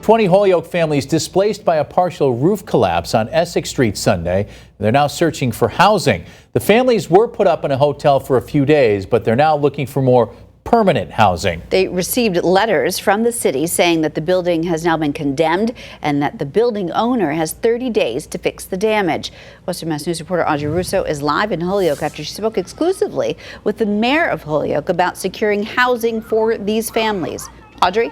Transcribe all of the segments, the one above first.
20 Holyoke families displaced by a partial roof collapse on Essex Street Sunday. They're now searching for housing. The families were put up in a hotel for a few days, but they're now looking for more permanent housing. They received letters from the city saying that the building has now been condemned and that the building owner has 30 days to fix the damage. Western Mass News reporter Audrey Russo is live in Holyoke after she spoke exclusively with the mayor of Holyoke about securing housing for these families. Audrey?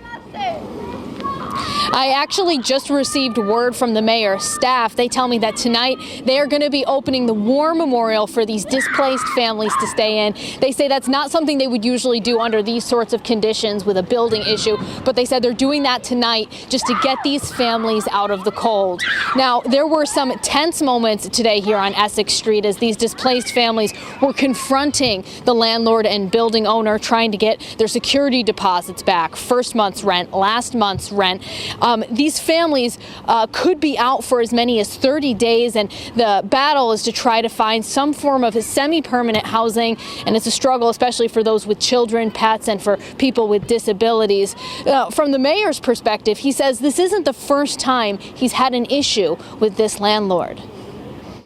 I actually just received word from the mayor's staff. They tell me that tonight they are going to be opening the war memorial for these displaced families to stay in. They say that's not something they would usually do under these sorts of conditions with a building issue, but they said they're doing that tonight just to get these families out of the cold. Now, there were some tense moments today here on Essex Street as these displaced families were confronting the landlord and building owner, trying to get their security deposits back, first month's rent, last month's rent. These families could be out for as many as 30 days, and the battle is to try to find some form of semi-permanent housing, and it's a struggle, especially for those with children, pets, and for people with disabilities. From the mayor's perspective, he says this isn't the first time he's had an issue with this landlord.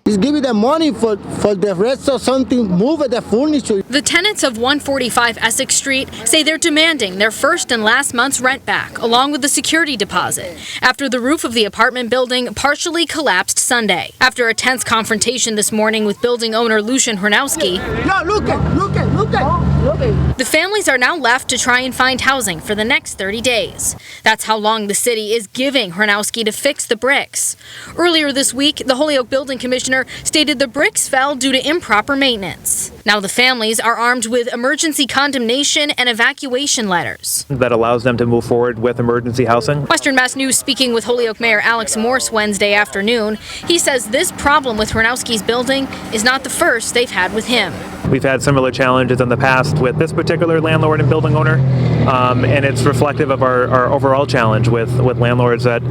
He's giving them money for the rest of something, move the furniture. The tenants of 145 Essex Street say they're demanding their first and last month's rent back, along with the security deposit, after the roof of the apartment building partially collapsed Sunday. After a tense confrontation this morning with building owner Lucian Hronowski, Look at. the families are now left to try and find housing for the next 30 days. That's how long the city is giving Hronowski to fix the bricks. Earlier this week, the Holyoke Building Commissioner stated the bricks fell due to improper maintenance. Now the families are armed with emergency condemnation and evacuation letters. That allows them to move forward with emergency housing. Western Mass News speaking with Holyoke Mayor Alex MORSE Wednesday afternoon. He says this problem with Hronowski's building is not the first they've had with him. We've had similar challenges in the past with this particular landlord and building owner, and it's reflective of our overall challenge with landlords that,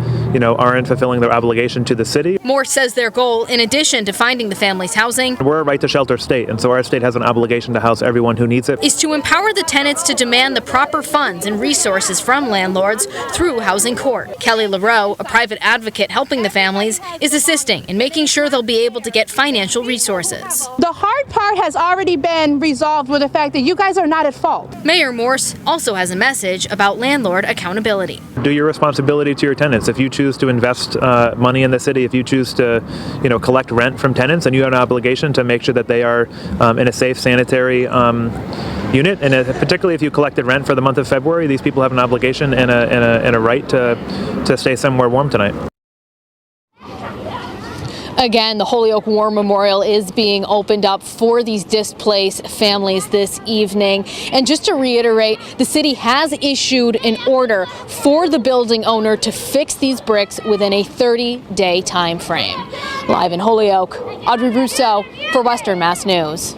aren't fulfilling their obligation to the city. Morse says their goal, in addition to finding the family's housing, we're a right to shelter state, and so our state has an obligation to house everyone who needs it, is to empower the tenants to demand the proper funds and resources from landlords through housing court. Kelly LaRoe, a private advocate helping the families, is assisting in making sure they'll be able to get financial resources. The hard part has already been resolved with the fact that you guys are not at fault. Mayor Morse also has a message about landlord accountability. Do your responsibility to your tenants. If you choose to invest money in the city, if you choose to, collect rent from tenants, and you have an obligation to make sure that they are in a safe, sanitary unit, and particularly if you collected rent for the month of February, these people have an obligation and a right to stay somewhere warm tonight. Again, the Holyoke War Memorial is being opened up for these displaced families this evening. And just to reiterate, the city has issued an order for the building owner to fix these bricks within a 30-day time frame. Live in Holyoke, Audrey Russo for Western Mass News.